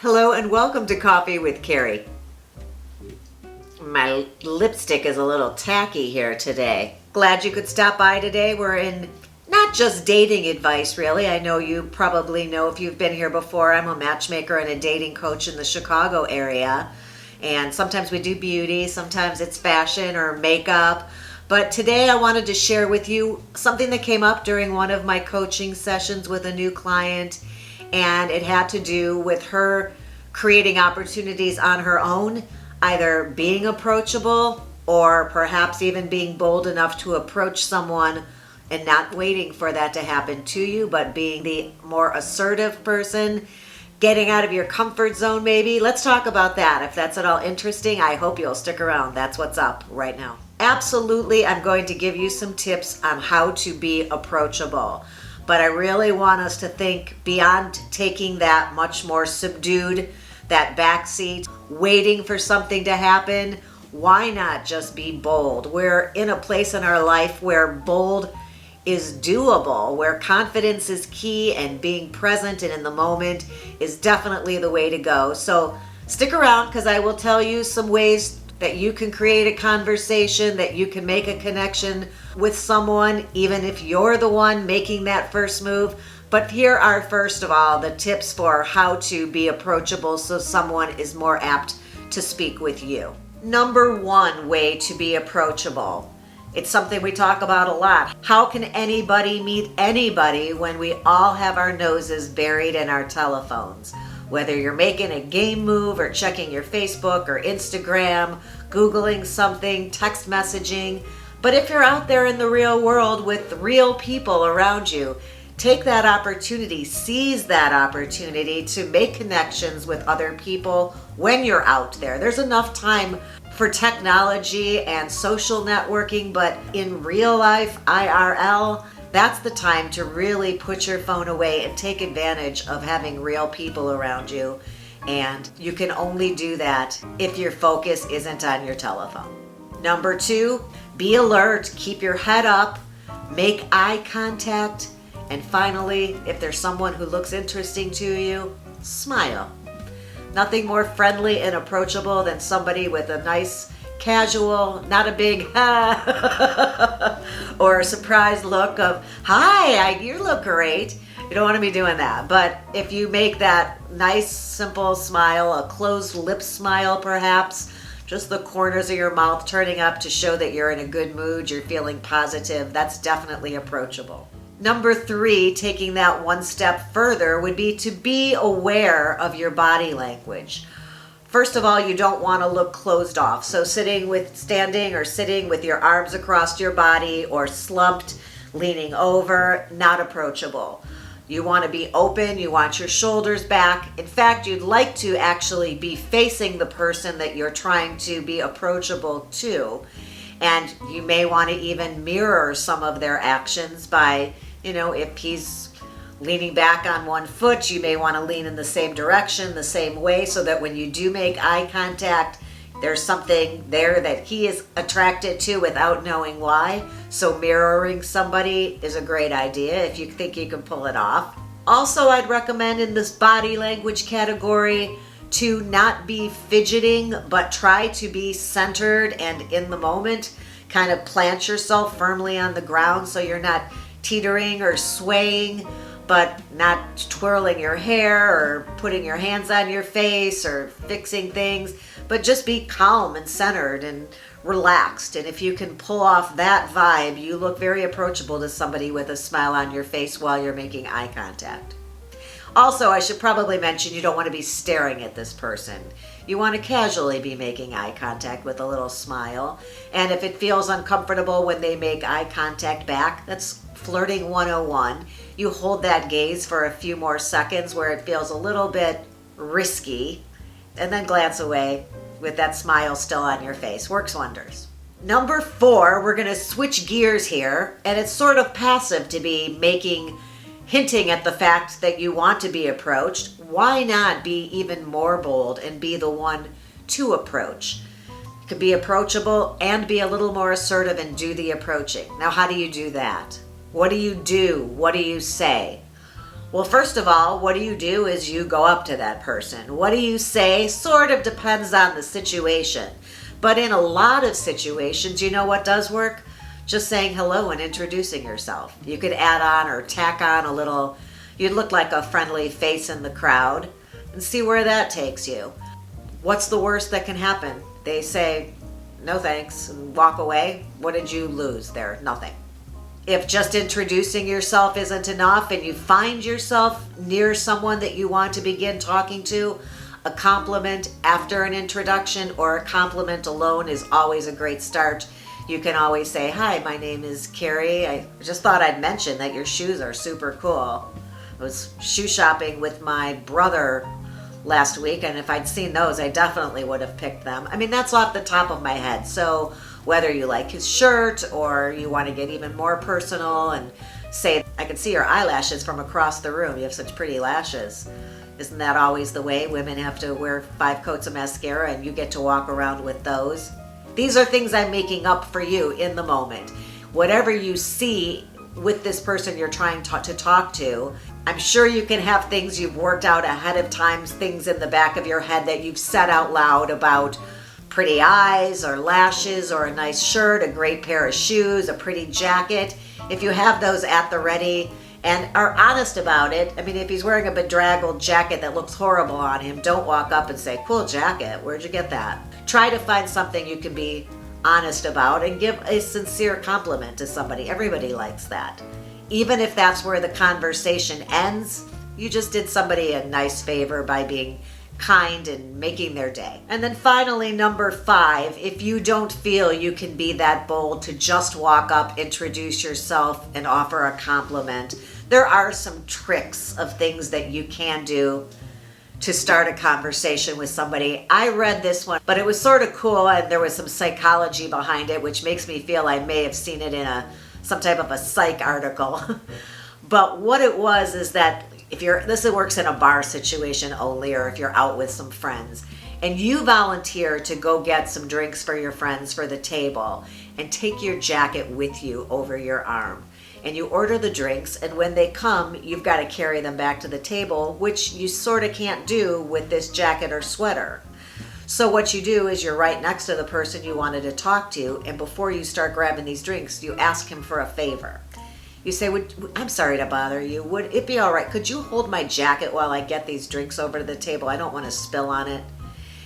Hello and welcome to Coffee with Carey. My lipstick is a little tacky here today. Glad you could stop by today. We're in not just dating advice, really. I know you probably know if you've been here before. I'm a matchmaker and a dating coach in the Chicago area. And sometimes we do beauty, sometimes it's fashion or makeup. But today I wanted to share with you something that came up during one of my coaching sessions with a new client. And it had to do with her creating opportunities on her own, either being approachable or perhaps even being bold enough to approach someone and not waiting for that to happen to you, but being the more assertive person, getting out of your comfort zone maybe. Let's talk about that. If that's at all interesting, I hope you'll stick around. That's what's up right now. Absolutely, I'm going to give you some tips on how to be approachable. But I really want us to think beyond taking that much more subdued, that backseat, waiting for something to happen. Why not just be bold? We're in a place in our life where bold is doable, where confidence is key and being present and in the moment is definitely the way to go. So stick around because I will tell you some ways that you can create a conversation, that you can make a connection with someone, even if you're the one making that first move. But here are, first of all, the tips for how to be approachable so someone is more apt to speak with you. Number one way to be approachable. It's something we talk about a lot. How can anybody meet anybody when we all have our noses buried in our telephones? Whether you're making a game move or checking your Facebook or Instagram, Googling something, text messaging. But if you're out there in the real world with real people around you, take that opportunity, seize that opportunity to make connections with other people when you're out there. There's enough time for technology and social networking, but in real life, IRL, that's the time to really put your phone away and take advantage of having real people around you. And you can only do that if your focus isn't on your telephone. Number two, be alert, keep your head up, make eye contact, and finally, if there's someone who looks interesting to you, smile. Nothing more friendly and approachable than somebody with a nice casual, not a big or a surprised look of, hi, you look great. You don't want to be doing that. But if you make that nice, simple smile, a closed lip smile perhaps, just the corners of your mouth turning up to show that you're in a good mood, you're feeling positive, that's definitely approachable. Number three, taking that one step further, would be to be aware of your body language. First of all, you don't want to look closed off. So standing or sitting with your arms across your body or slumped, leaning over, not approachable. You want to be open, you want your shoulders back. In fact, you'd like to actually be facing the person that you're trying to be approachable to. And you may want to even mirror some of their actions by, if he's leaning back on one foot, you may want to lean in the same direction, the same way, so that when you do make eye contact, there's something there that he is attracted to without knowing why. So mirroring somebody is a great idea if you think you can pull it off. Also, I'd recommend in this body language category to not be fidgeting, but try to be centered and in the moment. Kind of plant yourself firmly on the ground so you're not teetering or swaying, but not twirling your hair or putting your hands on your face or fixing things, but just be calm and centered and relaxed. And if you can pull off that vibe, you look very approachable to somebody with a smile on your face while you're making eye contact. Also, I should probably mention you don't want to be staring at this person. You want to casually be making eye contact with a little smile. And if it feels uncomfortable when they make eye contact back, that's flirting 101. You hold that gaze for a few more seconds where it feels a little bit risky, and then glance away with that smile still on your face. Works wonders. Number four, we're going to switch gears here, and it's sort of passive to be hinting at the fact that you want to be approached. Why not be even more bold and be the one to approach? You can be approachable and be a little more assertive and do the approaching. Now, how do you do that? What do you do? What do you say? Well, first of all, what you do is you go up to that person. What do you say? Sort of depends on the situation. But in a lot of situations, you know what does work? Just saying hello and introducing yourself. You could add on or tack on a little, you'd look like a friendly face in the crowd and see where that takes you. What's the worst that can happen? They say, no thanks, and walk away. What did you lose there? Nothing. If just introducing yourself isn't enough and you find yourself near someone that you want to begin talking to, a compliment after an introduction or a compliment alone is always a great start. You can always say, hi, my name is Carey. I just thought I'd mention that your shoes are super cool. I was shoe shopping with my brother last week, and if I'd seen those, I definitely would have picked them. I mean, that's off the top of my head. So whether you like his shirt or you want to get even more personal and say, I can see your eyelashes from across the room. You have such pretty lashes. Isn't that always the way? Women have to wear 5 coats of mascara and you get to walk around with those. These are things I'm making up for you in the moment. Whatever you see with this person you're trying to talk to, I'm sure you can have things you've worked out ahead of time, things in the back of your head that you've said out loud about pretty eyes or lashes or a nice shirt, a great pair of shoes, a pretty jacket. If you have those at the ready and are honest about it, I mean, if he's wearing a bedraggled jacket that looks horrible on him, don't walk up and say, cool jacket, where'd you get that? Try to find something you can be honest about and give a sincere compliment to somebody. Everybody likes that. Even if that's where the conversation ends, you just did somebody a nice favor by being kind and making their day. And then finally, number 5, if you don't feel you can be that bold to just walk up, introduce yourself, and offer a compliment, there are some tricks of things that you can do to start a conversation with somebody. I read this one, but it was sort of cool, and there was some psychology behind it, which makes me feel I may have seen it in some type of a psych article. But what it was is that this works in a bar situation only, or if you're out with some friends, and you volunteer to go get some drinks for your friends for the table and take your jacket with you over your arm. And you order the drinks, and when they come, you've got to carry them back to the table, which you sort of can't do with this jacket or sweater. So what you do is you're right next to the person you wanted to talk to, and before you start grabbing these drinks, you ask him for a favor. You say, I'm sorry to bother you. Would it be all right? Could you hold my jacket while I get these drinks over to the table? I don't want to spill on it.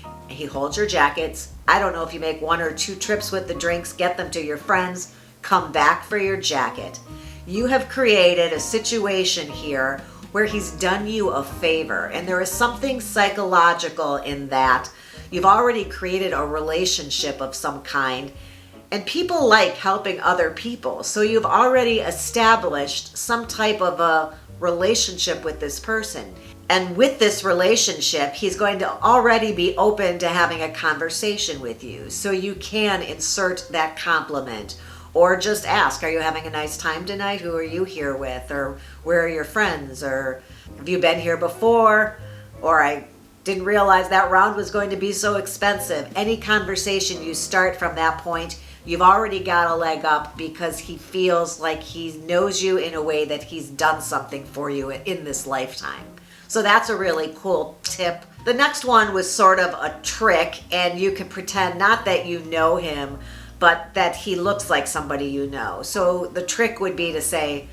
And he holds your jackets. I don't know if you make 1 or 2 trips with the drinks, get them to your friends, come back for your jacket. You have created a situation here where he's done you a favor, and there is something psychological in that. You've already created a relationship of some kind, and people like helping other people. So you've already established some type of a relationship with this person. And with this relationship, he's going to already be open to having a conversation with you. So you can insert that compliment. Or just ask, are you having a nice time tonight? Who are you here with? Or where are your friends? Or have you been here before? Or I didn't realize that round was going to be so expensive. Any conversation you start from that point, you've already got a leg up because he feels like he knows you in a way that he's done something for you in this lifetime. So that's a really cool tip. The next one was sort of a trick, and you can pretend not that you know him, but that he looks like somebody you know. So the trick would be to say,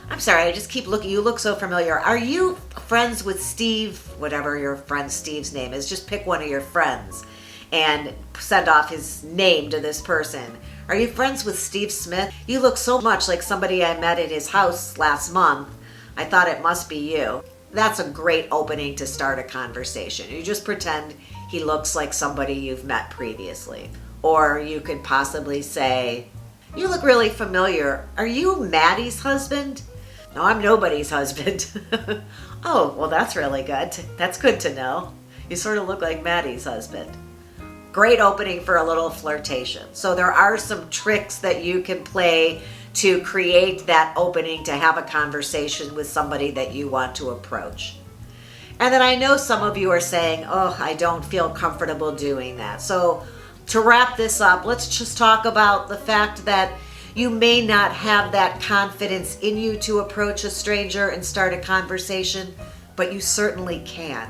I'm sorry, I just keep looking, you look so familiar. Are you friends with Steve, whatever your friend Steve's name is? Just pick one of your friends and send off his name to this person. Are you friends with Steve Smith? You look so much like somebody I met at his house last month. I thought it must be you. That's a great opening to start a conversation. You just pretend he looks like somebody you've met previously. Or you could possibly say, you look really familiar. Are you Maddie's husband? No, I'm nobody's husband. Oh, well, that's really good. That's good to know. You sort of look like Maddie's husband. Great opening for a little flirtation. So there are some tricks that you can play to create that opening to have a conversation with somebody that you want to approach. And then I know some of you are saying, oh, I don't feel comfortable doing that. So to wrap this up, let's just talk about the fact that You may not have that confidence in you to approach a stranger and start a conversation, but you certainly can.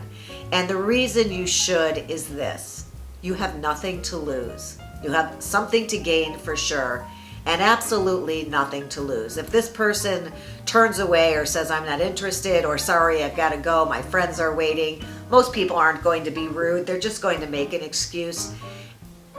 And the reason you should is this: you have nothing to lose. You have something to gain for sure, and absolutely nothing to lose. If this person turns away or says, I'm not interested, or sorry, I've got to go, my friends are waiting, most people aren't going to be rude. They're just going to make an excuse.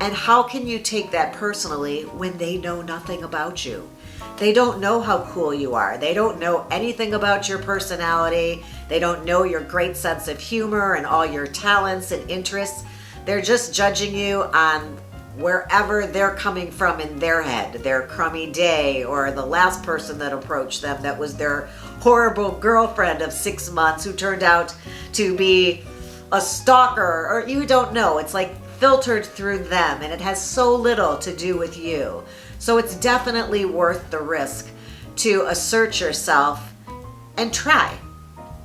And how can you take that personally when they know nothing about you? They don't know how cool you are. They don't know anything about your personality. They don't know your great sense of humor and all your talents and interests. They're just judging you on wherever they're coming from in their head, their crummy day, or the last person that approached them that was their horrible girlfriend of 6 months who turned out to be a stalker, or you don't know. It's like filtered through them, and it has so little to do with you. So it's definitely worth the risk to assert yourself and try.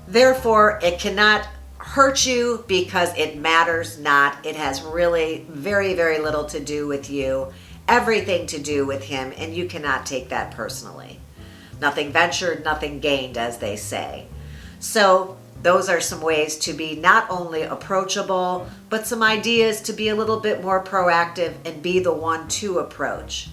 Therefore, it cannot hurt you because it matters not. It has really very, very little to do with you, everything to do with him, and you cannot take that personally. Nothing ventured, nothing gained, as they say. So those are some ways to be not only approachable, but some ideas to be a little bit more proactive and be the one to approach.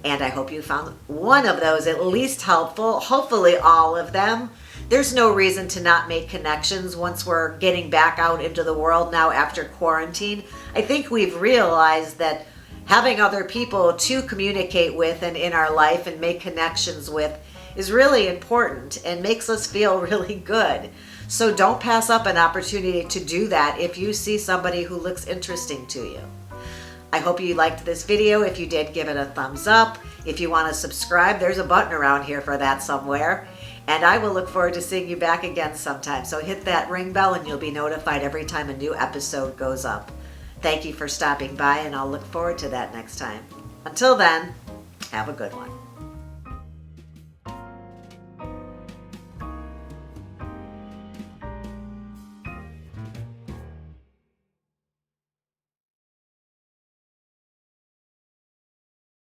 And I hope you found one of those at least helpful, hopefully all of them. There's no reason to not make connections once we're getting back out into the world now after quarantine. I think we've realized that having other people to communicate with and in our life and make connections with is really important and makes us feel really good. So don't pass up an opportunity to do that if you see somebody who looks interesting to you. I hope you liked this video. If you did, give it a thumbs up. If you want to subscribe, there's a button around here for that somewhere. And I will look forward to seeing you back again sometime. So hit that ring bell and you'll be notified every time a new episode goes up. Thank you for stopping by, and I'll look forward to that next time. Until then, have a good one.